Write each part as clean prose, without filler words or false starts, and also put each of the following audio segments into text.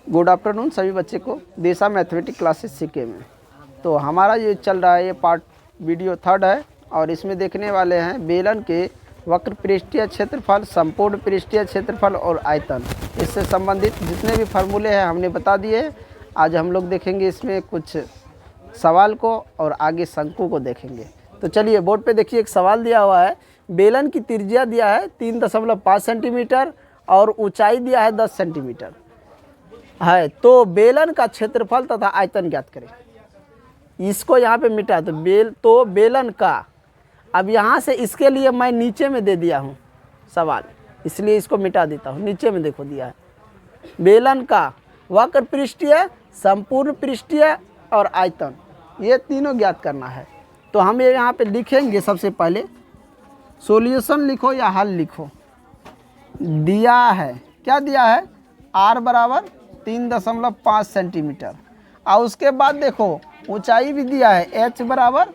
Good afternoon सभी बच्चे को दिशा मैथमेटिक्स क्लासेस सीखे में। तो हमारा ये चल रहा है, ये पार्ट वीडियो 3 है और इसमें देखने वाले हैं बेलन के वक्र पृष्ठीय क्षेत्रफल, संपूर्ण पृष्ठीय क्षेत्रफल और आयतन। इससे संबंधित जितने भी फार्मूले हैं हमने बता दिए हैं। आज हम लोग देखेंगे इसमें कुछ सवाल को और आगे शंकु को देखेंगे। तो चलिए बोर्ड पे देखिए, एक सवाल दिया हुआ है। बेलन की त्रिज्या दिया है 3.5 सेंटीमीटर और ऊंचाई दिया है 10 सेंटीमीटर है। तो बेलन का क्षेत्रफल तथा आयतन ज्ञात करें। इसको यहाँ पे मिटा तो बेलन का, अब यहाँ से इसके लिए मैं नीचे में दे दिया हूँ सवाल, इसलिए इसको मिटा देता हूँ। नीचे में देखो दिया है बेलन का वक्र पृष्ठीय, संपूर्ण पृष्ठीय और आयतन, ये तीनों ज्ञात करना है। तो हम ये यहाँ पे लिखेंगे। सबसे पहले सॉल्यूशन लिखो या हल लिखो। दिया है, क्या दिया है, r बराबर 3.5 सेंटीमीटर और उसके बाद देखो ऊंचाई भी दिया है h बराबर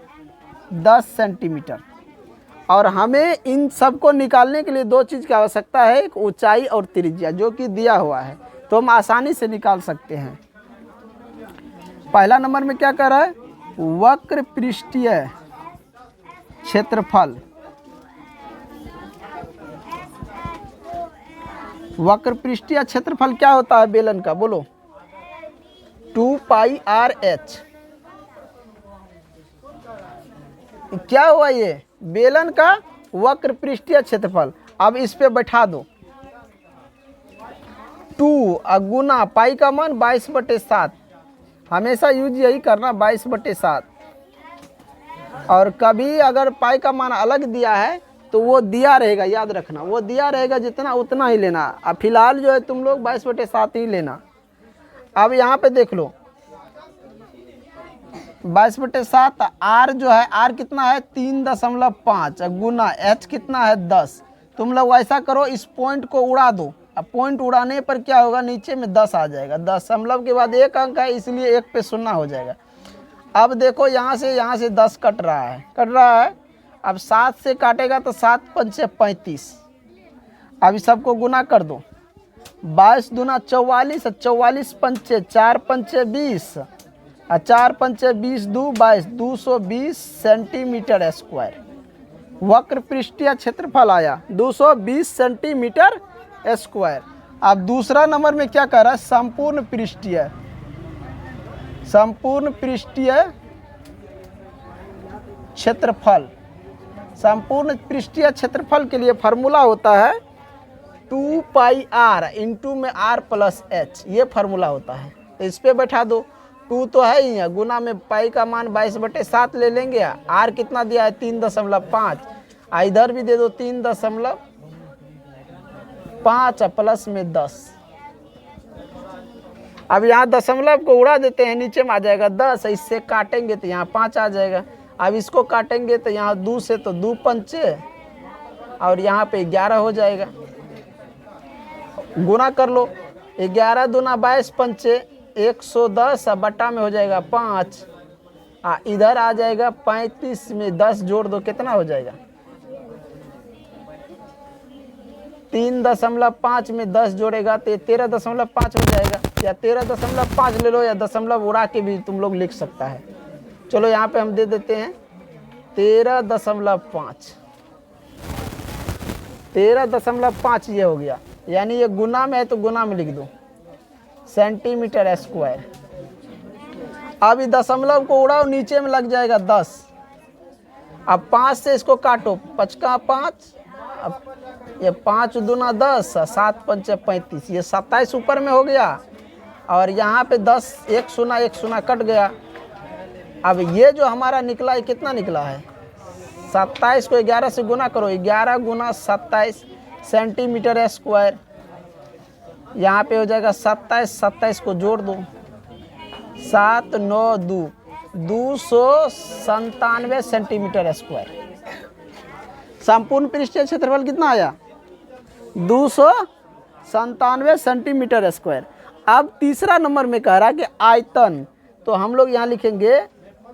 10 सेंटीमीटर। और हमें इन सब को निकालने के लिए दो चीज़ की आवश्यकता है, एक ऊंचाई और त्रिज्या, जो कि दिया हुआ है, तो हम आसानी से निकाल सकते हैं। पहला नंबर में क्या कर रहा है, वक्र पृष्ठीय क्षेत्रफल। वक्र पृष्ठीय क्षेत्रफल क्या होता है बेलन का, बोलो। 2πr/h। क्या हुआ ये बेलन का वक्र पृष्ठीय क्षेत्रफल। अब इस पे बैठा दो 2 गुना पाई का मान 22/7। हमेशा यूज यही करना, 22/7। और कभी अगर पाई का मान अलग दिया है तो वो दिया रहेगा, याद रखना, वो दिया रहेगा जितना उतना ही लेना। अब फिलहाल जो है तुम लोग 22/7 ही लेना। अब यहाँ पे देख लो 22/7, आर जो है, आर कितना है 3.5 गुना h कितना है 10। तुम लोग ऐसा करो, इस पॉइंट को उड़ा दो। अब पॉइंट उड़ाने पर क्या होगा, नीचे में 10 आ जाएगा। 10 के बाद एक अंक है, इसलिए 1 पे 0 हो जाएगा। अब देखो यहाँ से 10 कट रहा है। अब 7 से काटेगा तो 7 पंचे 35। अब इस सबको गुना कर दो, 22 दूना 44, 44 पंचे 4 पंचे 20 और 4 पंचे 20 2 22, 220 सेंटीमीटर स्क्वायर वक्र पृष्ठीय क्षेत्रफल आया, 220 सेंटीमीटर स्क्वायर। अब दूसरा नंबर में क्या कर रहा है, संपूर्ण पृष्ठीय क्षेत्रफल। संपूर्ण पृष्ठीय क्षेत्रफल के लिए फार्मूला होता है 2πr इंटू में r+h, ये फार्मूला होता है। तो इस पे बैठा दो, 2 तो है ही है, गुना में पाई का मान 22/7 ले लेंगे। r कितना दिया है 3.5, इधर भी दे दो 3.5 प्लस में 10। अब यहाँ दशमलव को उड़ा देते हैं, नीचे में आ जाएगा 10। इससे काटेंगे तो यहाँ 5 आ जाएगा। अब इसको काटेंगे तो यहाँ 2 से तो 2 पंचे और यहाँ पे 11 हो जाएगा। गुना कर लो, 11 दूना 22 पंचे 110 और बटा में हो जाएगा 5। इधर आ जाएगा 35 में 10 जोड़ दो, कितना हो जाएगा 3.5 में 10 जोड़ेगा तो 13.5 हो जाएगा। या 13.5 ले लो, या दशमलव उड़ा के भी तुम लोग लिख सकता है। चलो यहाँ पे हम दे देते हैं 13.5। 13.5 ये हो गया, यानी ये गुना में है तो गुना में लिख दो, सेंटीमीटर स्क्वायर। अब इस दशमलव को उड़ाओ, नीचे में लग जाएगा 10। अब 5 से इसको काटो, 5 का 5, अब ये 5 दूना 10, 7 पंचे 35, ये 27 ऊपर में हो गया। और यहाँ पे 10, 1 0 कट गया। अब ये जो हमारा निकला है, कितना निकला है 27 को 11 से गुना करो, 11 गुना 27 सेंटीमीटर स्क्वायर। यहाँ पे हो जाएगा 27 को जोड़ दो, 7 9 2, 297 सेंटीमीटर स्क्वायर। संपूर्ण पृष्ठीय क्षेत्रफल कितना आया 297 सेंटीमीटर स्क्वायर। अब तीसरा नंबर में कह रहा है कि आयतन, तो हम लोग यहाँ लिखेंगे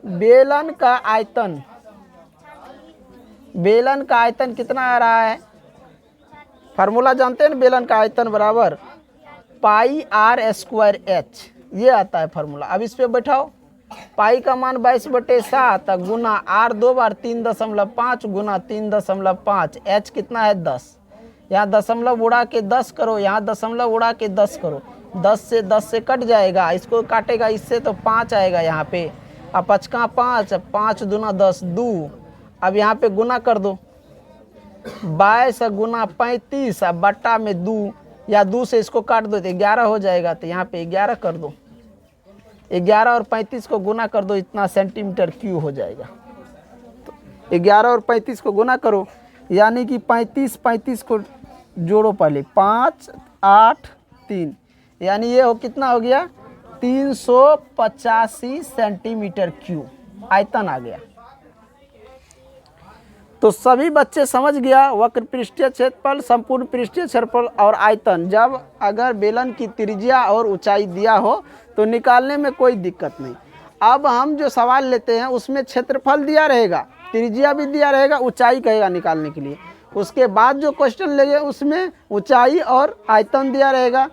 बेलन का आयतन। बेलन का आयतन कितना आ रहा है, फार्मूला जानते हैं ना, बेलन का आयतन बराबर पाई आर स्क्वायर एच, ये आता है फार्मूला। अब इस पे बैठाओ, पाई का मान 22/7 गुना आर 2 बार 3.5 गुना 3.5, एच कितना है 10। यहाँ दशमलव उड़ा के 10 करो, यहाँ दशमलव उड़ा के 10 करो, 10 से कट जाएगा, इसको काटेगा इससे तो 5 आएगा यहाँ पे। अब 5 का 5, 5 दूना 10 2। अब यहाँ पे गुना कर दो, 22 गुना 35 अब बट्टा में 2, या 2 से इसको काट दो तो 11 हो जाएगा, तो यहाँ पे 11 कर दो। 11 और 35 को गुना कर दो, इतना सेंटीमीटर क्यूब हो जाएगा। तो 11 और 35 को गुना करो, यानी कि 35 को जोड़ो पहले, 5 8 3, यानी ये हो कितना हो गया 385 सेंटीमीटर क्यूब आयतन आ गया। तो सभी बच्चे समझ गया वक्र पृष्ठीय क्षेत्रफल, संपूर्ण पृष्ठीय क्षेत्रफल और आयतन। जब अगर बेलन की त्रिज्या और ऊंचाई दिया हो तो निकालने में कोई दिक्कत नहीं। अब हम जो सवाल लेते हैं उसमें क्षेत्रफल दिया रहेगा, त्रिज्या भी दिया रहेगा, ऊंचाई कहेगा निकालने के लिए। उसके बाद जो क्वेश्चन लेंगे उसमें ऊंचाई और आयतन दिया रहेगा,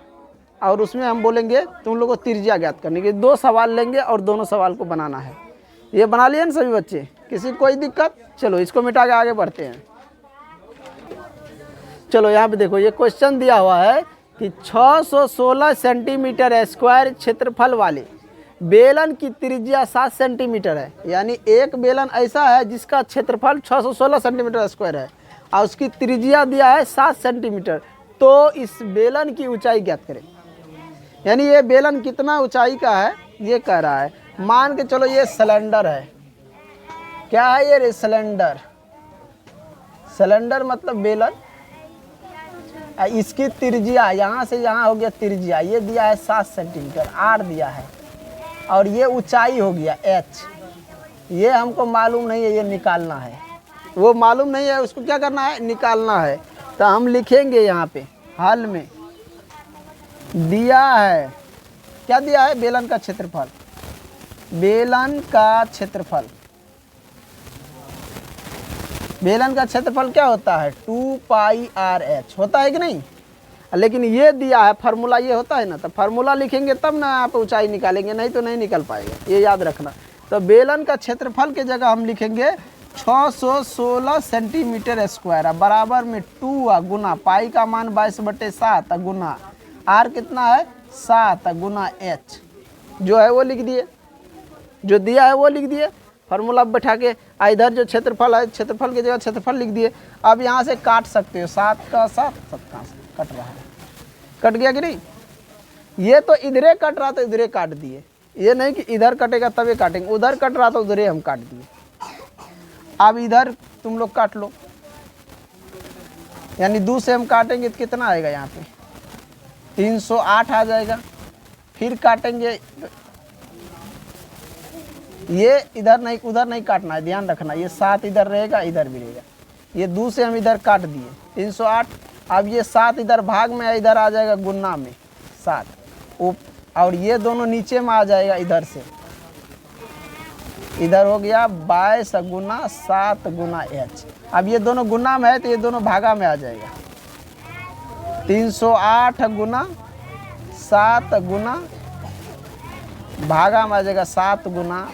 और उसमें हम बोलेंगे तुम लोगों को त्रिज्या ज्ञात करने के। 2 सवाल लेंगे और दोनों सवाल को बनाना है। ये बना लिए ना सभी बच्चे, किसी कोई दिक्कत? चलो इसको मिटा के आगे बढ़ते हैं। चलो यहाँ पे देखो, ये क्वेश्चन दिया हुआ है कि 616 सेंटीमीटर स्क्वायर क्षेत्रफल वाले बेलन की त्रिज्या 7 सेंटीमीटर है। यानी एक बेलन ऐसा है जिसका क्षेत्रफल 616 सेंटीमीटर स्क्वायर है और उसकी त्रिज्या दिया है 7 सेंटीमीटर। तो इस बेलन की ऊंचाई ज्ञात करें। यानी ये बेलन कितना ऊंचाई का है ये कह रहा है। मान के चलो ये सिलेंडर है, क्या है ये सिलेंडर, सिलेंडर मतलब बेलन। इसकी त्रिज्या यहाँ से यहाँ हो गया त्रिज्या, ये दिया है 7 सेंटीमीटर, आर दिया है, और ये ऊंचाई हो गया एच। ये हमको मालूम नहीं है, ये निकालना है। वो मालूम नहीं है, उसको क्या करना है, निकालना है। तो हम लिखेंगे यहाँ पे हल में दिया है, क्या दिया है, बेलन का क्षेत्रफल। बेलन का क्षेत्रफल, बेलन का क्षेत्रफल क्या होता है 2 पाई आर एच होता है कि नहीं। लेकिन ये दिया है फार्मूला, ये होता है ना, तो फार्मूला लिखेंगे तब ना आप ऊंचाई निकालेंगे, नहीं तो नहीं निकल पाएगा, ये याद रखना। तो बेलन का क्षेत्रफल के जगह हम लिखेंगे 616 सेंटीमीटर स्क्वायर बराबर में 2 गुना पाई का मान 22/7 गुना आर कितना है 7 गुना एच, जो है वो लिख दिए, जो दिया है वो लिख दिए। फार्मूला बैठा के इधर जो क्षेत्रफल है, क्षेत्रफल की जगह क्षेत्रफल लिख दिए। अब यहाँ से काट सकते हो, 7 का 7 कहाँ से कट रहा है, कट गया कि नहीं। ये तो इधरे कट रहा, तो इधरे काट दिए। ये नहीं कि इधर कटेगा तभी काटेंगे, उधर कट रहा तो उधरे हम काट दिए। अब इधर तुम लोग काट लो, यानी 2 से हम काटेंगे तो कितना आएगा, यहाँ पे 308 आ जाएगा। फिर काटेंगे, ये इधर नहीं उधर नहीं काटना है, ध्यान रखना। ये 7 इधर रहेगा, इधर भी रहेगा। ये 2 से हम इधर काट दिए 308। अब ये 7 इधर भाग में है, इधर आ जाएगा गुना में 7, और ये दोनों नीचे में आ जाएगा इधर से। इधर हो गया 22 गुना 7 गुना एच। अब ये दोनों गुना में है तो ये दोनों भागा में आ जाएगा। 308 गुना 7 गुना भागा में आ जाएगा 7 गुना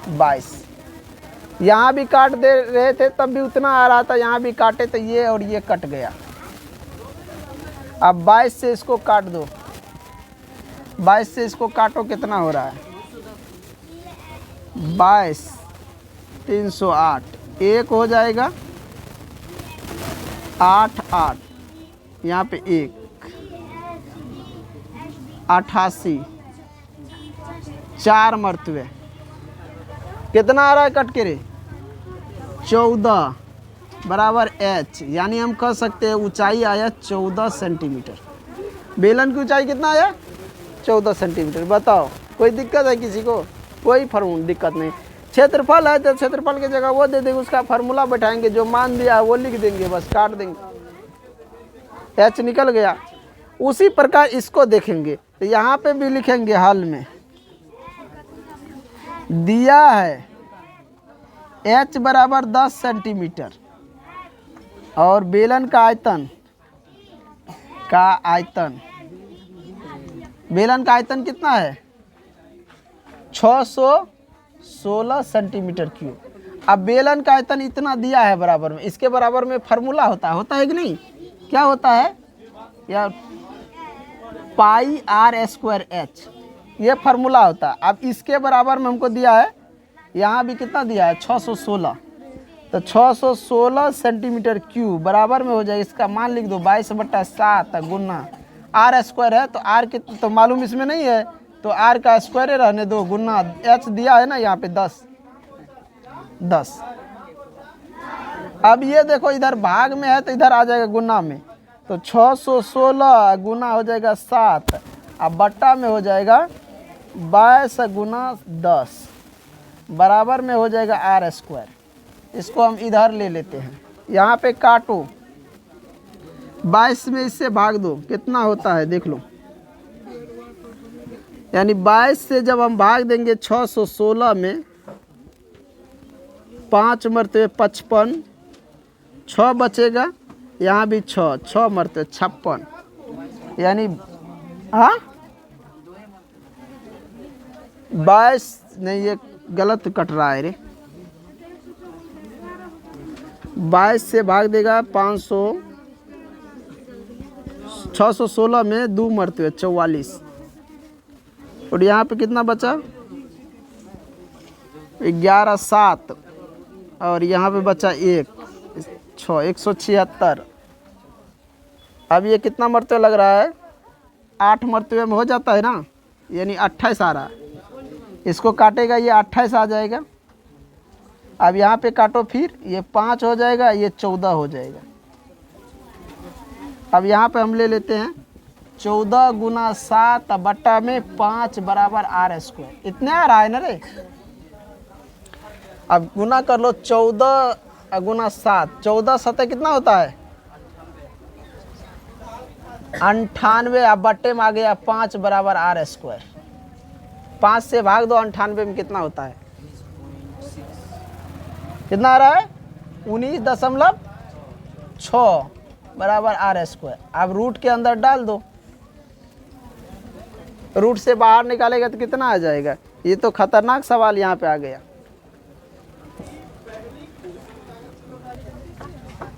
22। यहाँ भी काट दे रहे थे तब भी उतना आ रहा था, यहाँ भी काटे तो ये और ये कट गया। अब 22 से इसको काट दो, 22 से इसको काटो, कितना हो रहा है 22 308, एक हो जाएगा 8 8, यहाँ पे 1 88, 4 मरतबे कितना आ रहा है कट के रे 14 बराबर एच। यानी हम कह सकते हैं ऊंचाई आया 14 सेंटीमीटर। बेलन की ऊंचाई कितना आया 14 सेंटीमीटर। बताओ कोई दिक्कत है किसी को? कोई दिक्कत नहीं। क्षेत्रफल है तो क्षेत्रफल की जगह वो दे देंगे, उसका फार्मूला बैठाएंगे, जो मान दिया है वो लिख देंगे, बस काट देंगे, एच निकल गया। उसी प्रकार इसको देखेंगे तो यहाँ पे भी लिखेंगे हल में दिया है एच बराबर 10 सेंटीमीटर और बेलन का आयतन बेलन का आयतन कितना है 616 सेंटीमीटर क्यूब। अब बेलन का आयतन इतना दिया है बराबर में, इसके बराबर में फार्मूला होता है कि नहीं? क्या होता है यार? पाई आर स्क्वायर एच, ये फार्मूला होता है। अब इसके बराबर में हमको दिया है, यहाँ भी कितना दिया है 616, तो 616 सेंटीमीटर क्यूब बराबर में हो जाएगा, इसका मान लिख दो 22/7 गुना आर स्क्वायर है, तो आर कितना तो मालूम इसमें नहीं है, तो आर का स्क्वायर रहने दो, गुना एच दिया है ना यहाँ पे 10। अब ये देखो इधर भाग में है तो इधर आ जाएगा गुना में, तो 616 गुना हो जाएगा 7, अब बट्टा में हो जाएगा 22 गुना 10 बराबर में हो जाएगा आर स्क्वायर। इसको हम इधर ले लेते हैं, यहाँ पे काटो, 22 में इससे भाग दो, कितना होता है देख लो, यानी 22 से जब हम भाग देंगे 616 में, 5 मरते 55, 6 बचेगा, यहाँ भी 6 मरते 56, यानी हाँ 22 नहीं, ये गलत कट रहा है रे, 22 से भाग देगा 500, 616 में 2 मरते 44, और यहाँ पे कितना बचा 11 7, और यहाँ पे बचा 1 6 176। अब ये कितना मरतबे लग रहा है 8 मरतबे में हो जाता है ना, यानी 28 आ रहा है, इसको काटेगा ये 28 आ जाएगा। अब यहाँ पे काटो, फिर ये 5 हो जाएगा, ये 14 हो जाएगा। अब यहाँ पे हम ले लेते हैं 14 गुना 7 बट्टा में 5 बराबर आर स्क्वायर, इतने आ रहा है ना रे। अब गुना कर लो 14 गुना 7, 14 7 कितना होता है 98, अब बट्टे में आ गया 5 बराबर आर स्क्वायर, 5 से भाग दो 98 में कितना होता है, कितना आ रहा है 19.6 बराबर आर स्क्वायर। अब रूट के अंदर डाल दो, रूट से बाहर निकालेगा तो कितना आ जाएगा, ये तो खतरनाक सवाल यहाँ पे आ गया।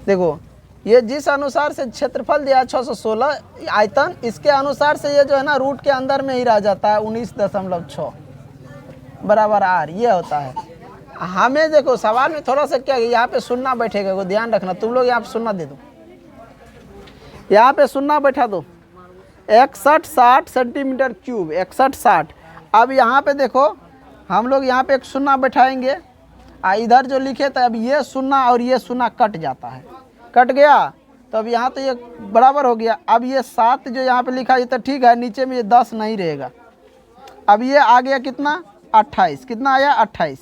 देखो ये जिस अनुसार से क्षेत्रफल दिया 616 आयतन, इसके अनुसार से ये जो है ना रूट के अंदर में ही रह जाता है 19.6 बराबर आर, ये होता है। हमें देखो सवाल में थोड़ा सा क्या यहाँ पे सुनना बैठेगा, वो ध्यान रखना, तुम लोग यहाँ पे सुनना दे दो, यहाँ पे सुनना बैठा दो 61-60 सेंटीमीटर क्यूब, 61-60। अब यहाँ पे देखो हम लोग यहाँ पे एक सुन्ना बैठाएंगे, इधर जो लिखे थे अब ये सुन्ना और ये सुन्ना कट जाता है, कट गया तो अब यहाँ तो ये बराबर हो गया। अब ये 7 जो यहाँ पे लिखा है तो ठीक है, नीचे में ये 10 नहीं रहेगा। अब ये आ गया कितना 28, कितना आया 28,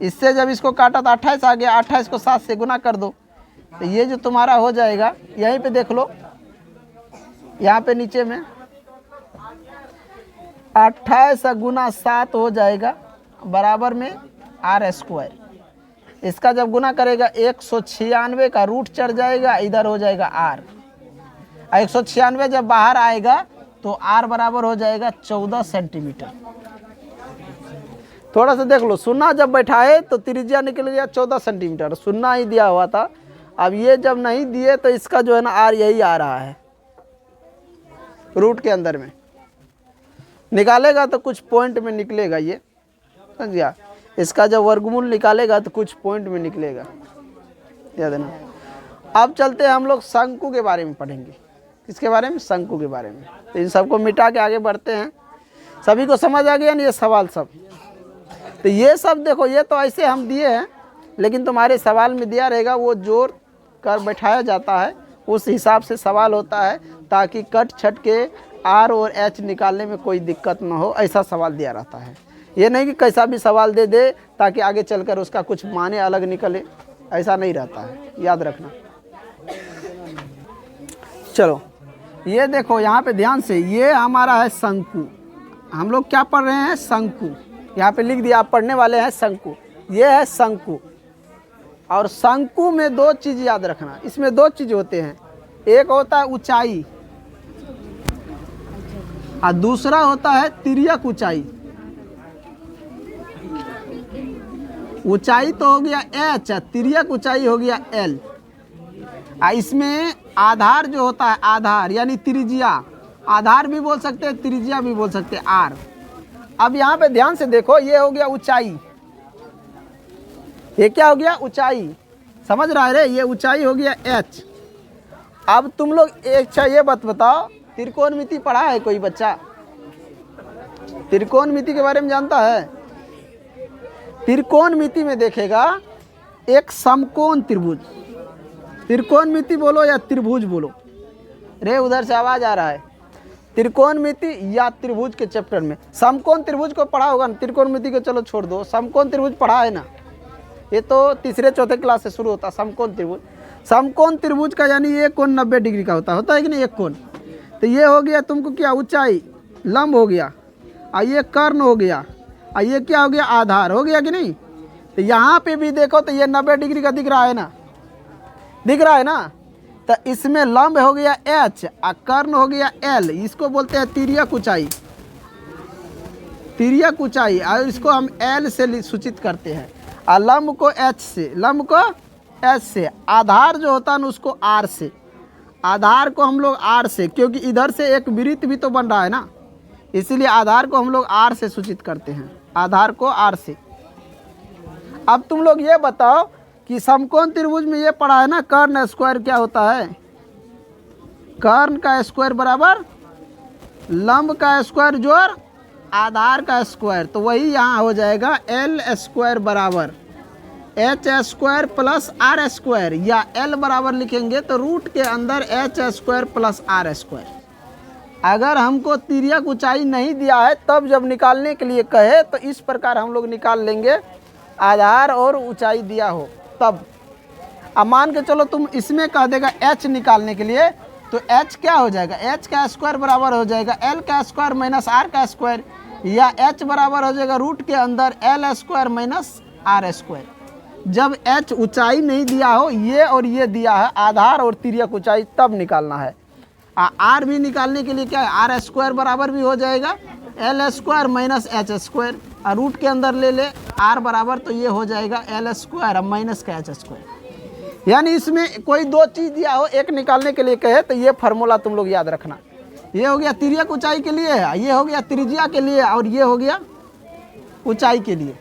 इससे जब इसको काटा तो 28 आ गया, 28 को 7 से गुना कर दो, तो ये जो तुम्हारा हो जाएगा, यहीं पे देख लो, यहाँ पे नीचे में 28 गुना 7 हो जाएगा बराबर में आर स्क्वायर। इसका जब गुना करेगा 196 का रूट चढ़ जाएगा, इधर हो जाएगा आर, 196 जब बाहर आएगा तो आर बराबर हो जाएगा 14 सेंटीमीटर। थोड़ा सा देख लो, सुन्ना जब बैठाए तो त्रिज्या निकल गया 14 सेंटीमीटर, सुन्ना ही दिया हुआ था। अब ये जब नहीं दिए तो इसका जो है ना आर यही आ रहा है, रूट के अंदर में निकालेगा तो कुछ पॉइंट में निकलेगा, ये समझ गया। इसका जब वर्गमूल निकालेगा तो कुछ पॉइंट में निकलेगा, याद है ना। अब चलते हैं हम लोग शंकु के बारे में पढ़ेंगे। किसके बारे में? शंकु के बारे में। तो इन सबको मिटा के आगे बढ़ते हैं। सभी को समझ आ गया ना ये सवाल सब? तो ये सब देखो, ये तो ऐसे हम दिए हैं, लेकिन तुम्हारे सवाल में दिया रहेगा, वो जोड़ कर बैठाया जाता है, उस हिसाब से सवाल होता है, ताकि कट छट के आर और एच निकालने में कोई दिक्कत ना हो, ऐसा सवाल दिया रहता है। ये नहीं कि कैसा भी सवाल दे दे ताकि आगे चलकर उसका कुछ माने अलग निकले, ऐसा नहीं रहता है, याद रखना। चलो ये देखो यहाँ पे ध्यान से, ये हमारा है शंकु। हम लोग क्या पढ़ रहे हैं? शंकु। यहाँ पे लिख दिया, आप पढ़ने वाले हैं शंकु। ये है शंकु। और शंकु में दो चीज़ याद रखना, इसमें दो चीज़ होते हैं। एक होता है ऊंचाई, और दूसरा होता है तिर्यक ऊंचाई। ऊंचाई तो हो गया h, तिर्यक ऊंचाई हो गया l। इसमें आधार जो होता है, आधार यानी त्रिज्या, आधार भी बोल सकते हैं, त्रिज्या भी बोल सकते हैं, r। अब यहाँ पे ध्यान से देखो, ये हो गया ऊंचाई, ये क्या हो गया ऊंचाई, समझ रहा है रे, ये ऊंचाई हो गया h। अब तुम लोग एक ये बात बताओ, त्रिकोणमिति पढ़ा है कोई बच्चा? त्रिकोणमिति के बारे में जानता है? त्रिकोणमिति में देखेगा एक समकोण त्रिभुज, त्रिकोणमिति बोलो या त्रिभुज बोलो रे, उधर से आवाज आ रहा है। त्रिकोणमिति या त्रिभुज के चैप्टर में समकोण त्रिभुज को पढ़ा होगा ना, त्रिकोणमिति को चलो छोड़ दो, समकोण त्रिभुज पढ़ा है ना, ये तो तीसरे चौथे क्लास से शुरू होता है समकोण त्रिभुज। समकोण त्रिभुज का यानी एक कोण 90 डिग्री का होता है कि नहीं, एक कोण। तो ये हो गया तुमको क्या, ऊंचाई, लंब हो गया, और ये कर्ण हो गया, और ये क्या हो गया, आधार हो गया कि नहीं। तो यहाँ पे भी देखो तो ये 90 डिग्री का दिख रहा है ना, दिख रहा है ना। तो इसमें लंब हो गया h और कर्ण हो गया l, इसको बोलते हैं तिर्यक ऊंचाई, तिर्यक ऊंचाई, और इसको हम l से सूचित करते हैं, और लंब को h से, लंब को h से, आधार जो होता है ना उसको r से, आधार को हम लोग r से, क्योंकि इधर से एक वृत्त भी तो बन रहा है ना, इसीलिए आधार को हम लोग r से सूचित करते हैं, आधार को r से। अब तुम लोग ये बताओ कि समकोण त्रिभुज में ये पढ़ा है ना, कर्ण स्क्वायर क्या होता है, कर्ण का स्क्वायर बराबर लंब का स्क्वायर जोड़ आधार का स्क्वायर, तो वही यहाँ हो जाएगा एल स्क्वायर बराबर H square plus R square, या एल बराबर लिखेंगे तो रूट के अंदर H square plus R square. अगर हमको तिर्यक ऊंचाई नहीं दिया है तब जब निकालने के लिए कहे तो इस प्रकार हम लोग निकाल लेंगे, आधार और ऊंचाई दिया हो तब। अब मान के चलो तुम इसमें कह देगा h निकालने के लिए, तो h क्या हो जाएगा, h का स्क्वायर बराबर हो जाएगा l का स्क्वायर माइनस r का स्क्वायर, या h बराबर हो जाएगा रूट के अंदर l square minus r square. जब h ऊंचाई नहीं दिया हो, ये और ये दिया है आधार और तिर्यक ऊंचाई, तब निकालना है। r भी निकालने के लिए क्या है, r स्क्वायर बराबर भी हो जाएगा l square minus h square, और रूट के अंदर ले ले r बराबर, तो ये हो जाएगा l स्क्वायर माइनस का h स्क्वायर। यानी इसमें कोई दो चीज़ दिया हो, एक निकालने के लिए कहे तो ये फार्मूला तुम लोग याद रखना। ये हो गया तिर्यक ऊंचाई के लिए, ये हो गया त्रिज्या के लिए, और ये हो गया ऊंचाई के लिए।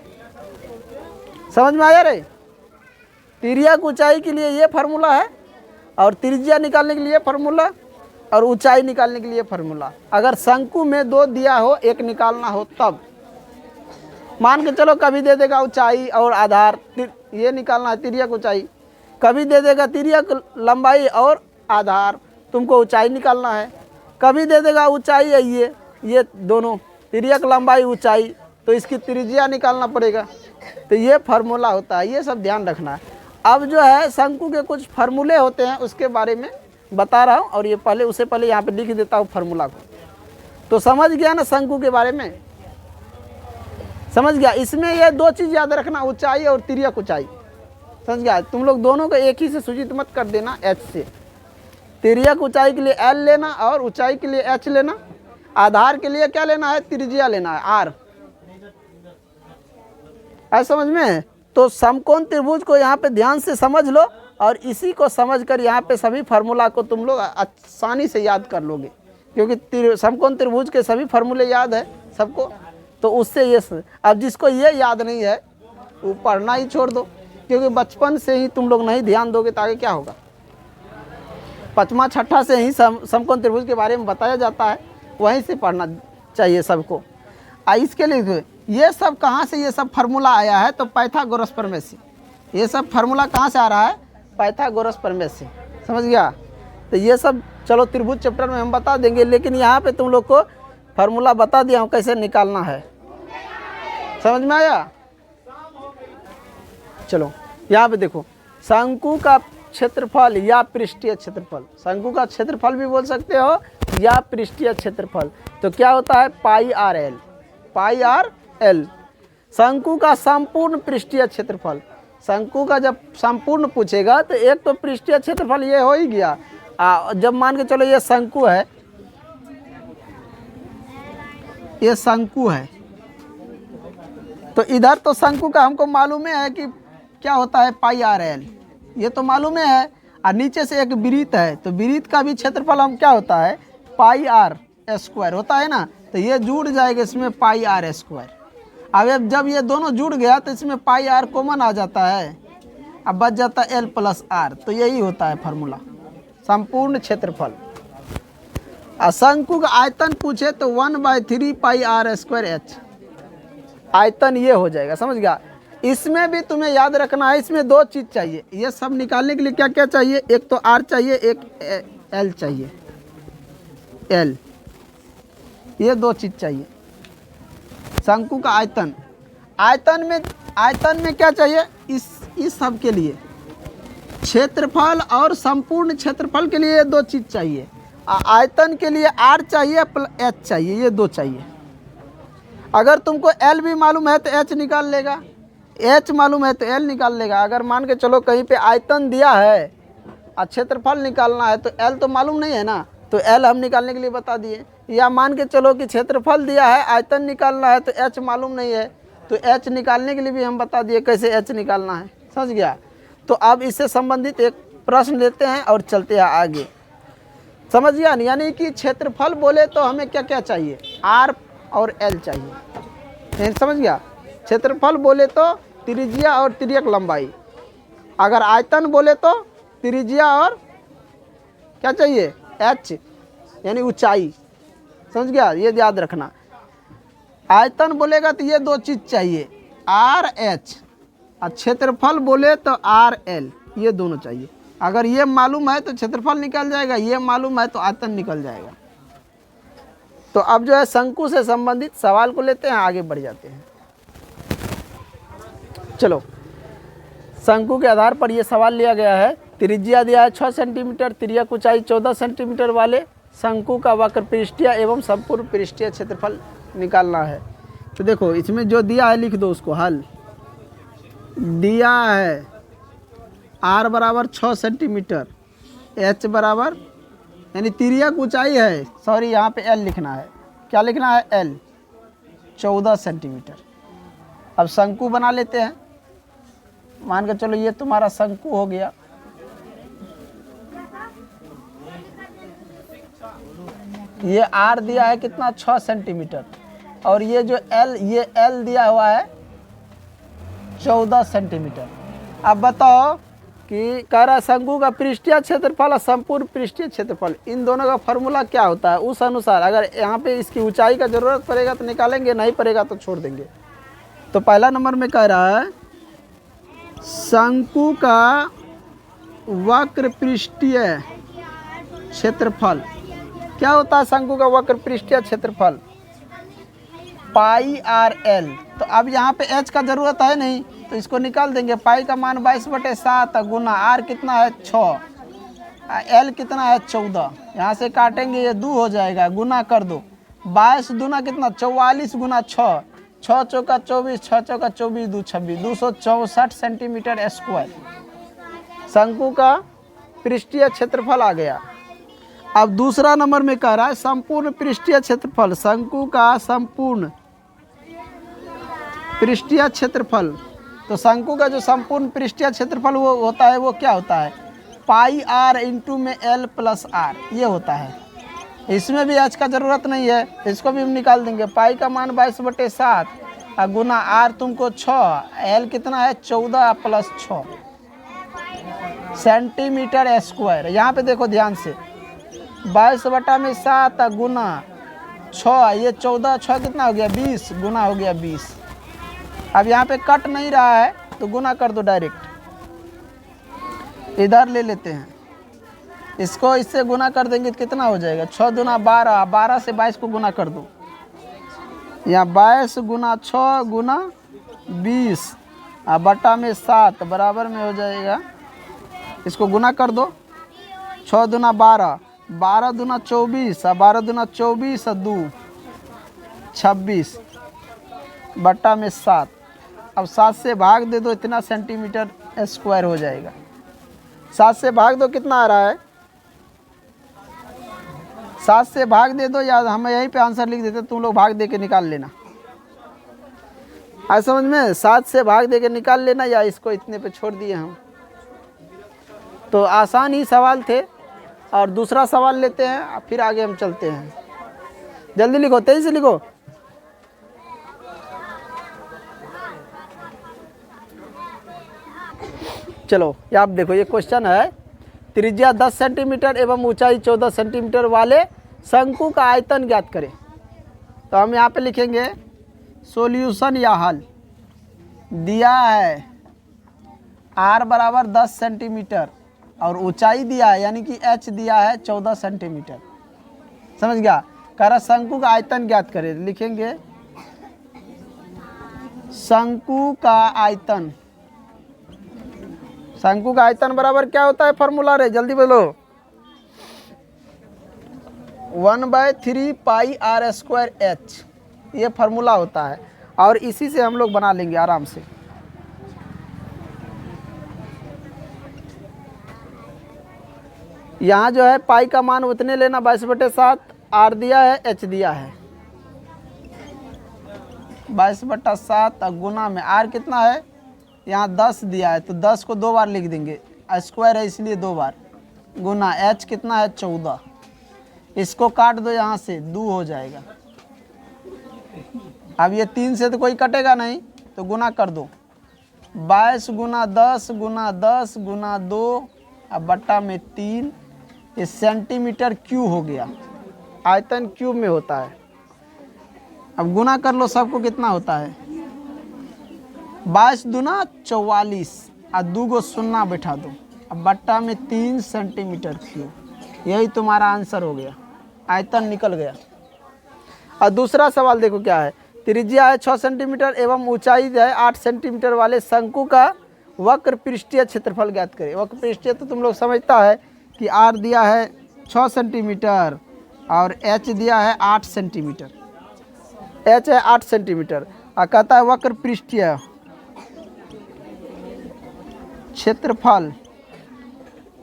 समझ में आया रे? तिर्यक ऊंचाई के लिए ये फार्मूला है, और त्रिज्या निकालने के लिए फार्मूला, और ऊंचाई निकालने के लिए फार्मूला। अगर शंकु में दो दिया हो, एक निकालना हो तब। मान के चलो कभी दे देगा ऊंचाई और आधार, ये निकालना है तिर्यक ऊंचाई, कभी दे देगा तिर्यक लंबाई और आधार, तुमको ऊंचाई निकालना है। कभी दे देगा ऊंचाई है ये दोनों, तिर्यक लंबाई ऊंचाई, तो इसकी त्रिज्या निकालना पड़ेगा। तो ये फार्मूला होता है, ये सब ध्यान रखना है। अब जो है शंकु के कुछ फार्मूले होते हैं, उसके बारे में बता रहा हूँ, और ये पहले उससे पहले यहाँ पे लिख देता हूँ फार्मूला को। तो समझ गया ना शंकु के बारे में, समझ गया। इसमें ये दो चीज़ याद रखना, ऊंचाई और तिर्यक ऊंचाई, समझ गया। तुम लोग दोनों को एक ही से सूचित मत कर देना h से। तिर्यक ऊंचाई के लिए l लेना और ऊंचाई के लिए h लेना, आधार के लिए क्या लेना है, त्रिज्या लेना है r। ऐसा समझ में? तो समकोण त्रिभुज को यहाँ पे ध्यान से समझ लो, और इसी को समझकर यहाँ पे सभी फार्मूला को तुम लोग आसानी से याद कर लोगे, क्योंकि समकोण त्रिभुज के सभी फार्मूले याद है सबको। तो उससे ये, अब जिसको ये याद नहीं है वो पढ़ना ही छोड़ दो, क्योंकि बचपन से ही तुम लोग नहीं ध्यान दोगे तो आगे क्या होगा। पाँचवा छठा से ही समकोण त्रिभुज के बारे में बताया जाता है, वहीं से पढ़ना चाहिए सबको। इसके लिए ये सब कहाँ से ये सब फार्मूला आया है, तो पाइथागोरस प्रमेय से। ये सब फार्मूला कहाँ से आ रहा है, पाइथागोरस प्रमेय से, समझ गया। तो ये सब चलो त्रिभुज चैप्टर में हम बता देंगे, लेकिन यहाँ पे तुम लोग को फार्मूला बता दिया हूँ कैसे निकालना है, समझ में आया। चलो यहाँ पे देखो, शंकु का क्षेत्रफल या पृष्ठीय क्षेत्रफल, शंकु का क्षेत्रफल भी बोल सकते हो या पृष्ठीय क्षेत्रफल, तो क्या होता है पाई आर एल, पाई आर एल। शंकु का संपूर्ण पृष्ठीय क्षेत्रफल, शंकु का जब संपूर्ण पूछेगा तो एक तो पृष्ठीय क्षेत्रफल ये हो ही गया। जब मान के चलो ये शंकु है, ये शंकु है। तो इधर तो शंकु का हमको मालूम है कि क्या होता है पाई आर एल, ये तो मालूम है। और नीचे से एक वृत्त है, तो वृत्त का भी क्षेत्रफल हम क्या होता है पाई आर स्क्वायर होता है ना। तो ये जुड़ जाएगा इसमें पाई आर स्क्वायर। अब जब ये दोनों जुड़ गया तो इसमें पाई आर कॉमन आ जाता है, अब बच जाता है एल प्लस आर। तो यही होता है फार्मूला संपूर्ण क्षेत्रफल। शंकु का आयतन पूछे तो 1/3 पाई आर स्क्वायर एच, आयतन ये हो जाएगा, समझ गया। इसमें भी तुम्हें याद रखना है, इसमें दो चीज़ चाहिए। ये सब निकालने के लिए क्या क्या चाहिए, एक तो आर चाहिए, एक एल चाहिए, एल, ये दो चीज़ चाहिए। शंकु का आयतन, आयतन में क्या चाहिए, इस सब के लिए क्षेत्रफल और संपूर्ण क्षेत्रफल के लिए ये दो चीज़ चाहिए। आयतन के लिए आर चाहिए एच चाहिए, ये दो चाहिए। अगर तुमको एल भी मालूम है तो एच निकाल लेगा, एच मालूम है तो एल निकाल लेगा। अगर मान के चलो कहीं पे आयतन दिया है और क्षेत्रफल निकालना है तो एल तो मालूम नहीं है ना, तो एल हम निकालने के लिए बता दिए। या मान के चलो कि क्षेत्रफल दिया है, आयतन निकालना है तो एच मालूम नहीं है, तो एच निकालने के लिए भी हम बता दिए कैसे एच निकालना है, समझ गया। तो अब इससे संबंधित एक प्रश्न लेते हैं और चलते हैं आगे, समझ गया। यानी कि क्षेत्रफल बोले तो हमें क्या क्या चाहिए, आर और एल चाहिए, समझ गया। क्षेत्रफल बोले तो त्रिज्या और तिर्यक लंबाई, अगर आयतन बोले तो त्रिज्या और क्या चाहिए एच यानी ऊंचाई, समझ गया, ये याद रखना। आयतन बोलेगा तो ये दो चीज़ चाहिए आर एच, और क्षेत्रफल बोले तो आर एल, ये दोनों चाहिए। अगर ये मालूम है तो क्षेत्रफल निकल जाएगा, ये मालूम है तो आयतन निकल जाएगा। तो अब जो है शंकु से संबंधित सवाल को लेते हैं, आगे बढ़ जाते हैं। चलो, शंकु के आधार पर ये सवाल लिया गया है। त्रिज्या दिया है 6 सेंटीमीटर, तिर्यक ऊंचाई 14 सेंटीमीटर वाले शंकु का वक्र पृष्ठीय एवं संपूर्ण पृष्ठीय क्षेत्रफल निकालना है। तो देखो इसमें जो दिया है लिख दो उसको, हल दिया है आर बराबर 6 सेंटीमीटर, एच बराबर यानी तिर्यक ऊंचाई है, सॉरी यहाँ पे एल लिखना है, क्या लिखना है एल 14 सेंटीमीटर। अब शंकु बना लेते हैं, मान के चलो ये तुम्हारा शंकु हो गया। ये आर दिया है कितना 6 सेंटीमीटर, और ये जो एल, ये एल दिया हुआ है 14 सेंटीमीटर। अब बताओ कि कह रहा शंकु का पृष्ठीय क्षेत्रफल और संपूर्ण पृष्ठीय क्षेत्रफल, इन दोनों का फॉर्मूला क्या होता है, उस अनुसार अगर यहाँ पे इसकी ऊंचाई का जरूरत पड़ेगा तो निकालेंगे, नहीं पड़ेगा तो छोड़ देंगे। तो पहला नंबर में कह रहा है शंकु का वक्र पृष्ठीय क्षेत्रफल, क्या होता है शंकु का वक्र पृष्ठीय क्षेत्रफल, पाई आर एल। तो अब यहाँ पे एच का जरूरत है नहीं, तो इसको निकाल देंगे। पाई का मान 22/7 गुना आर कितना है 6, एल कितना है 14, यहाँ से काटेंगे ये 2 हो जाएगा, गुना कर दो 22 दूना कितना 44 गुना 6, 6 चौका 24, 6 चौका 24, 2 26, 264 सेंटीमीटर स्क्वायर शंकु का पृष्ठीय क्षेत्रफल आ गया। अब दूसरा नंबर में कह रहा है संपूर्ण पृष्ठीय क्षेत्रफल, शंकु का संपूर्ण पृष्ठीय क्षेत्रफल। तो शंकु का जो संपूर्ण पृष्ठीय क्षेत्रफल वो होता है, वो क्या होता है पाई आर इंटू में एल प्लस आर, ये होता है। इसमें भी एच का ज़रूरत नहीं है, इसको भी हम निकाल देंगे। पाई का मान 22/7 और गुना आर तुमको 6, एल कितना है 14 + 6 सेंटीमीटर स्क्वायर। यहाँ पे देखो ध्यान से 22/7 गुना 6, ये 14, 6 कितना हो गया 20, गुना हो गया 20। अब यहाँ पे कट नहीं रहा है तो गुना कर दो डायरेक्ट, इधर ले लेते हैं, इसको इससे गुना कर देंगे तो कितना हो जाएगा 6 दूना 12, 12 से 22 को गुना कर दो, यहाँ 22 गुना 6 गुना 20 और बटा में 7 बराबर में हो जाएगा, इसको गुना कर दो 6 दूना 12, 12 दूना 24 और 12 दूना 24 और 2 26 बटा में 7। अब 7 से भाग दे दो, इतना सेंटीमीटर स्क्वायर हो जाएगा। 7 से भाग दो कितना आ रहा है 7 से भाग दे दो या हम यहीं पे आंसर लिख देते, तुम लोग भाग दे के निकाल लेना। आज समझ में, 7 से भाग दे के निकाल लेना या इसको इतने पे छोड़ दिए हम। तो आसान ही सवाल थे। और दूसरा सवाल लेते हैं, फिर आगे हम चलते हैं। जल्दी लिखो, तेजी से लिखो। चलो ये आप देखो, ये क्वेश्चन है, त्रिज्या 10 सेंटीमीटर एवं ऊंचाई 14 सेंटीमीटर वाले शंकु का आयतन ज्ञात करें। तो हम यहाँ पे लिखेंगे सॉल्यूशन या हल। दिया है r बराबर 10 सेंटीमीटर और ऊंचाई दिया है यानी कि h दिया है 14 सेंटीमीटर। समझ गया। कह रहा शंकु का आयतन ज्ञात करें। लिखेंगे शंकु का आयतन। शंकु का आयतन बराबर क्या होता है, फॉर्मूला रे जल्दी बोलो। 1/3 पाई r स्क्वायर h, ये फार्मूला होता है। और इसी से हम लोग बना लेंगे आराम से। यहाँ जो है पाई का मान उतने लेना 22/7, r दिया है h दिया है 22/7 और गुना में r कितना है, यहाँ 10 दिया है तो 10 को 2 बार लिख देंगे, स्क्वायर है इसलिए 2 बार, गुना h कितना है 14। इसको काट दो यहाँ से, 2 हो जाएगा। अब ये 3 से तो कोई कटेगा नहीं तो गुना कर दो, 22 गुना 10 गुना 10 गुना 2 अब बट्टा में 3, ये सेंटीमीटर क्यूब हो गया। आयतन क्यूब में होता है। अब गुना कर लो सबको, कितना होता है 22 दूना 44 और 2 को शून्य बैठा दो, अब बट्टा में 3 सेंटीमीटर क्यूब। यही तुम्हारा आंसर हो गया, आयतन निकल गया। और दूसरा सवाल देखो क्या है, त्रिज्या है 6 सेंटीमीटर एवं ऊंचाई है 8 सेंटीमीटर वाले शंकु का वक्र पृष्ठीय क्षेत्रफल ज्ञात करें। वक्र पृष्ठीय तो तुम लोग समझता है कि r दिया है 6 सेंटीमीटर और h दिया है 8 सेंटीमीटर, h है 8 सेंटीमीटर और कहता है वक्र पृष्ठीय क्षेत्रफल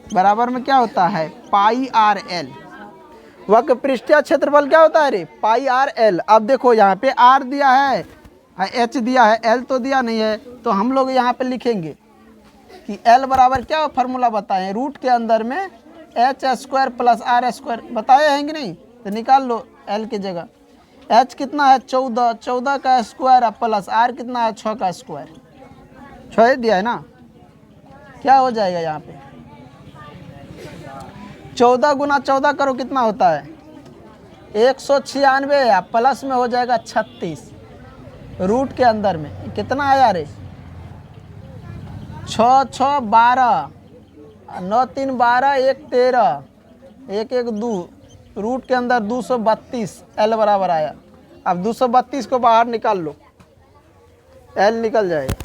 बराबर में क्या होता है पाई r l। वक्र पृष्ठीय क्षेत्रफल क्या होता है रे, पाई r l। अब देखो यहाँ पे r दिया है, h दिया है, l तो दिया नहीं है, तो हम लोग यहाँ पे लिखेंगे कि l बराबर क्या फार्मूला बताएं, रूट के अंदर में h square plus r square बताए हैं कि नहीं, तो निकाल लो l की जगह। h कितना है 14, 14 का स्क्वायर प्लस r कितना है 6 का स्क्वायर, 6 दिया है ना, क्या हो जाएगा यहाँ पे 14 गुना 14 करो कितना होता है 196, प्लस में हो जाएगा 36, रूट के अंदर में कितना आया रे 6 6 12, 9 3 12, 1 13, 1 1 2, रूट के अंदर 232, एल बराबर आया। अब 232 को बाहर निकाल लो, एल निकल जाएगा।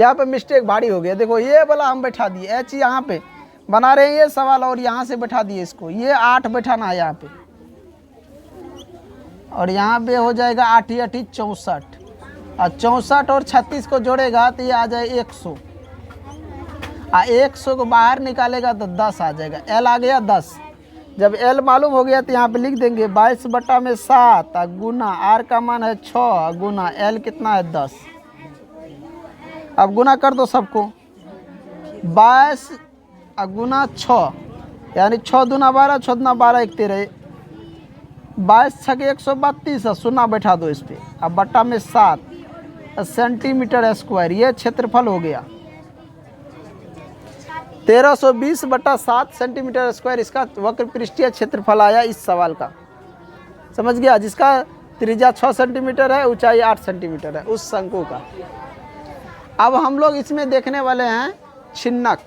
यहाँ पे मिस्टेक भारी हो गया, देखो ये वाला हम बैठा दिए, एच यहाँ पे बना रहे हैं ये सवाल और यहाँ से बैठा दिए इसको, ये 8 बैठाना है यहाँ पे और यहाँ पे हो जाएगा 8 8 64 और 64 और 36 को जोड़ेगा तो ये आ जाए 100 और 100 को बाहर निकालेगा तो 10 आ जाएगा, एल आ गया 10। जब एल मालूम हो गया तो यहाँ पे लिख देंगे 22/7 गुना आर का मान है 6 गुना एल कितना है 10। अब गुना कर दो सबको, 22 गुना 6 यानी 6 दूना 12, 6 दूना 12, 1 13, 22 6 132 शून्य बैठा दो इस पर। अब बट्टा में 7 सेंटीमीटर स्क्वायर, ये क्षेत्रफल हो गया 1320/7 सेंटीमीटर स्क्वायर। इसका वक्र पृष्ठीय क्षेत्रफल आया इस सवाल का, समझ गया, जिसका त्रिज्या 6 सेंटीमीटर है, ऊंचाई 8 सेंटीमीटर है उस शंकु का। अब हम लोग इसमें देखने वाले हैं छिन्नक।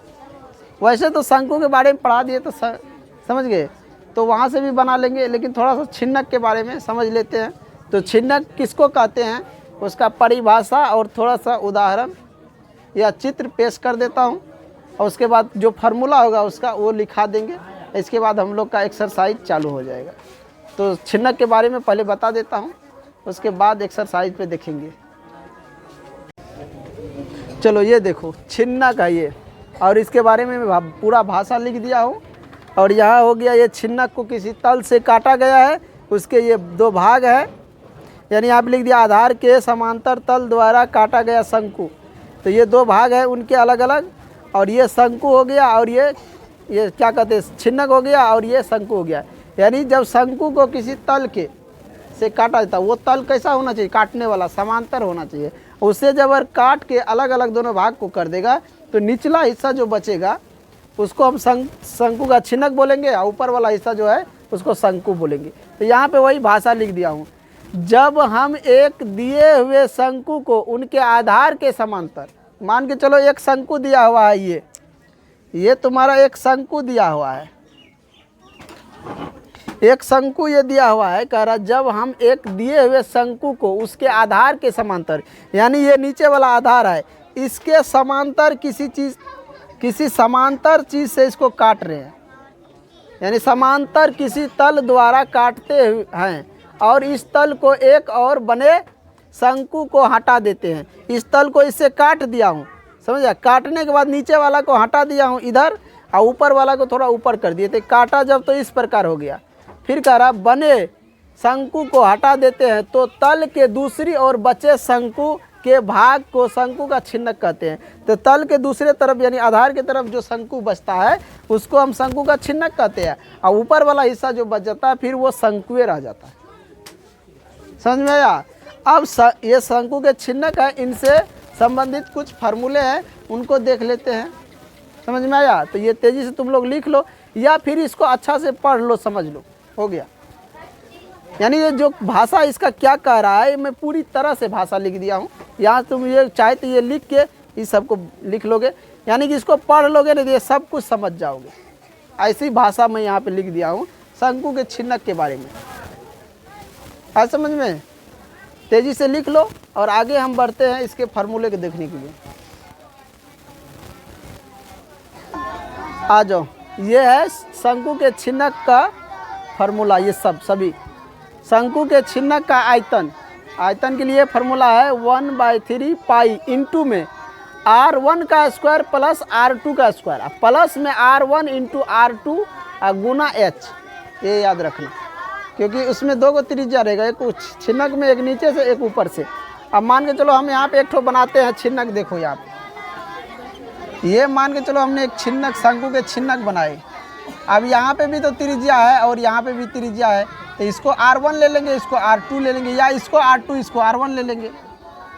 वैसे तो शंकु के बारे में पढ़ा दिए तो समझ गए, तो वहाँ से भी बना लेंगे, लेकिन थोड़ा सा छिन्नक के बारे में समझ लेते हैं। तो छिन्नक किसको कहते हैं, उसका परिभाषा और थोड़ा सा उदाहरण या चित्र पेश कर देता हूँ और उसके बाद जो फार्मूला होगा उसका वो लिखा देंगे। इसके बाद हम लोग का एक्सरसाइज चालू हो जाएगा। तो छिन्नक के बारे में पहले बता देता हूँ, उसके बाद एक्सरसाइज पे देखेंगे। चलो ये देखो छिन्नक है ये, और इसके बारे में मैं पूरा भाषा लिख दिया हूँ और यहाँ हो गया ये छिन्नक को किसी तल से काटा गया है, उसके ये दो भाग है, यानी आप लिख दिया आधार के समांतर तल द्वारा काटा गया शंकु। तो ये दो भाग है उनके अलग अलग, और ये शंकु हो गया और ये क्या कहते हैं छिन्नक हो गया और ये शंकु हो गया। यानी जब शंकु को किसी तल के से काटा जाता है, वो तल कैसा होना चाहिए, काटने वाला समांतर होना चाहिए। उससे जब काट के अलग अलग दोनों भाग को कर देगा तो निचला हिस्सा जो बचेगा उसको हम शंकु का छिन्नक बोलेंगे, और ऊपर वाला हिस्सा जो है उसको शंकु बोलेंगे। तो यहाँ पे वही भाषा लिख दिया हूँ। जब हम एक दिए हुए शंकु को उनके आधार के समांतर, मान के चलो एक शंकु दिया हुआ है, ये तुम्हारा एक शंकु दिया हुआ है, एक शंकु ये दिया हुआ है। कह रहा जब हम एक दिए हुए शंकु को उसके आधार के समांतर, यानी ये नीचे वाला आधार है, इसके समांतर किसी समांतर चीज़ से इसको काट रहे हैं, यानी समांतर किसी तल द्वारा काटते हैं और इस तल को एक और बने शंकु को हटा देते हैं। इस तल को इससे काट दिया हूँ, समझा, काटने के बाद नीचे वाला को हटा दिया हूँ इधर, और ऊपर वाला को थोड़ा ऊपर कर दिए थे। काटा जब तो इस प्रकार हो गया। फिर कह रहा बने शंकु को हटा देते हैं तो तल के दूसरी ओर बचे शंकु के भाग को शंकु का छिन्नक कहते हैं। तो तल के दूसरे तरफ यानी आधार के तरफ जो शंकु बचता है उसको हम शंकु का छिन्नक कहते हैं, और ऊपर वाला हिस्सा जो बच जाता है फिर वो शंकुए रह जाता है। समझ में आया? अब ये शंकु के छिन्नक है, इनसे संबंधित कुछ फार्मूले हैं, उनको देख लेते हैं। समझ में आया? तो ये तेज़ी से तुम लोग लिख लो या फिर इसको अच्छा से पढ़ लो, समझ लो, हो गया। यानी ये जो भाषा इसका क्या कह रहा है मैं पूरी तरह से भाषा लिख दिया हूँ। यहाँ तुम ये चाहे तो ये लिख के इस सबको लिख लोगे, यानी कि इसको पढ़ लोगे ना तो ये सब कुछ समझ जाओगे। ऐसी भाषा मैं यहाँ पे लिख दिया हूँ शंकु के छिन्नक के बारे में। आ समझ में? तेज़ी से लिख लो और आगे हम बढ़ते हैं इसके फार्मूले को देखने के लिए। आ जाओ, ये है शंकु के छिन्नक का फार्मूला। ये सभी शंकु के छिन्नक का आयतन के लिए फार्मूला है 1/3 पाई इंटू में R1 का स्क्वायर प्लस R2 का स्क्वायर, प्लस में R1 इंटू R2 गुना H। ये याद रखना, क्योंकि उसमें दो को त्रिज्या रहेगा, एक छिन्नक में, एक नीचे से, एक ऊपर से। अब मान के चलो हम यहाँ पे एक ठो बनाते हैं छिन्नक। देखो यहाँ पे ये मान के चलो हमने एक छिन्नक शंकु के छिन्नक बनाए। अब यहाँ पे भी तो त्रिज्या है और यहाँ पे भी त्रिज्या है, तो इसको R1 ले लेंगे, इसको R2 ले लेंगे, या इसको R2 इसको R1 ले लेंगे।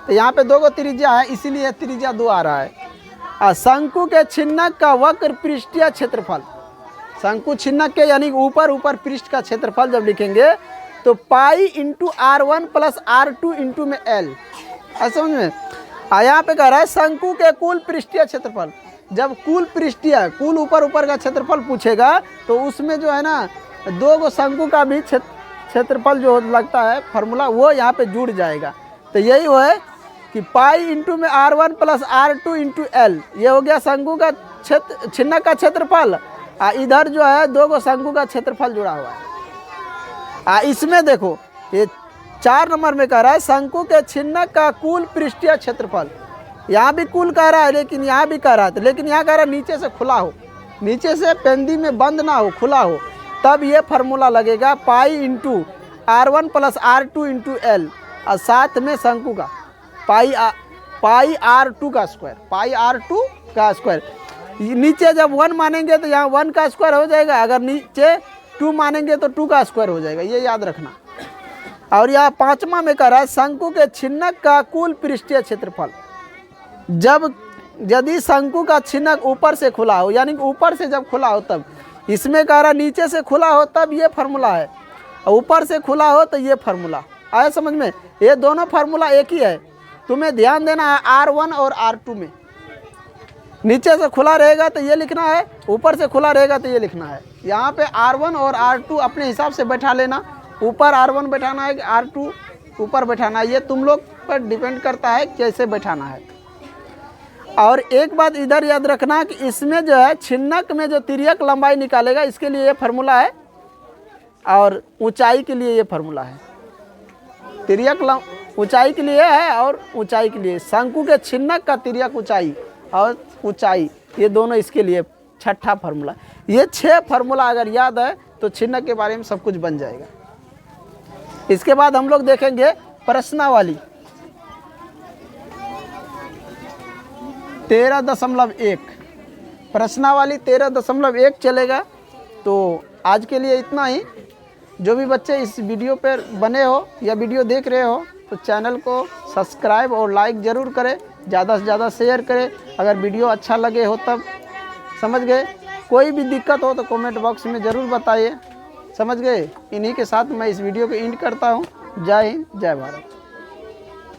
तो यहाँ पे दो को त्रिज्या है, इसीलिए त्रिज्या 2 आ रहा है। शंकु के छिन्नक का वक्र पृष्ठीय क्षेत्रफल, शंकु छिन्नक के यानी ऊपर पृष्ठ का क्षेत्रफल जब लिखेंगे तो pi into R1 plus R2 into में L। समझ में? यहाँ पे कह रहा है शंकु के कुल पृष्ठीय क्षेत्रफल। जब कुल ऊपर का क्षेत्रफल पूछेगा तो उसमें जो है ना दो गो शंकु का भी क्षेत्रफल जो लगता है फार्मूला वो यहाँ पे जुड़ जाएगा। तो यही वो है कि पाई इंटू में R1 plus R2 into L, ये हो गया शंकु का छिन्नक का क्षेत्रफल। इधर जो है दो गो शंकु का क्षेत्रफल जुड़ा हुआ है। इसमें देखो ये 4 नंबर में कह रहा है शंकु के छिन्नक का कुल पृष्ठीय क्षेत्रफल। यहाँ भी कुल कह रहा है, लेकिन यहाँ भी कह रहा है, लेकिन यहाँ कह रहा है नीचे से खुला हो, नीचे से पेंदी में बंद ना हो, खुला हो, तब ये फार्मूला लगेगा pi into R1 plus R2 into L, और साथ में शंकु का पाई R2 का स्क्वायर, पाई R2 का स्क्वायर। नीचे जब 1 मानेंगे तो यहाँ 1 का स्क्वायर हो जाएगा, अगर नीचे 2 मानेंगे तो 2 का स्क्वायर हो जाएगा, ये याद रखना। और यहाँ 5वां में कह रहा है शंकु के छिन्नक का कुल पृष्ठीय क्षेत्रफल। यदि शंकु का छिन्नक ऊपर से खुला हो, यानी ऊपर से जब खुला हो तब, इसमें कह रहा नीचे से खुला हो तब ये फार्मूला है, और ऊपर से खुला हो तो ये फार्मूला। आया समझ में? ये दोनों फार्मूला एक ही है, तुम्हें ध्यान देना है। R1 और R2 में नीचे से खुला रहेगा तो ये लिखना है, ऊपर से खुला रहेगा तो ये लिखना है। यहाँ पे R1 और R2 अपने हिसाब से बैठा लेना, ऊपर R1 बैठाना है कि R2 ऊपर बैठाना है, ये तुम लोग पर डिपेंड करता है कैसे बैठाना है। और एक बात इधर याद रखना कि इसमें जो है छिन्नक में जो तिर्यक लंबाई निकालेगा इसके लिए ये फार्मूला है, और ऊंचाई के लिए ये फार्मूला है। तिर्यक ऊंचाई के लिए है और ऊंचाई के लिए, शंकु के छिन्नक का तिर्यक ऊंचाई और ऊंचाई, ये दोनों इसके लिए 6ठा फार्मूला। ये 6 फार्मूला अगर याद है तो चिन्ह के बारे में सब कुछ बन जाएगा। इसके बाद हम लोग देखेंगे प्रश्नावली 13.1। प्रश्नावली 13.1 चलेगा। तो आज के लिए इतना ही। जो भी बच्चे इस वीडियो पर बने हो या वीडियो देख रहे हो तो चैनल को सब्सक्राइब और लाइक ज़रूर करें, ज़्यादा से ज़्यादा शेयर करें। अगर वीडियो अच्छा लगे हो तब, समझ गए। कोई भी दिक्कत हो तो कमेंट बॉक्स में ज़रूर बताइए, समझ गए। इन्हीं के साथ मैं इस वीडियो को एंड करता हूँ। जय हिंद, जय भारत।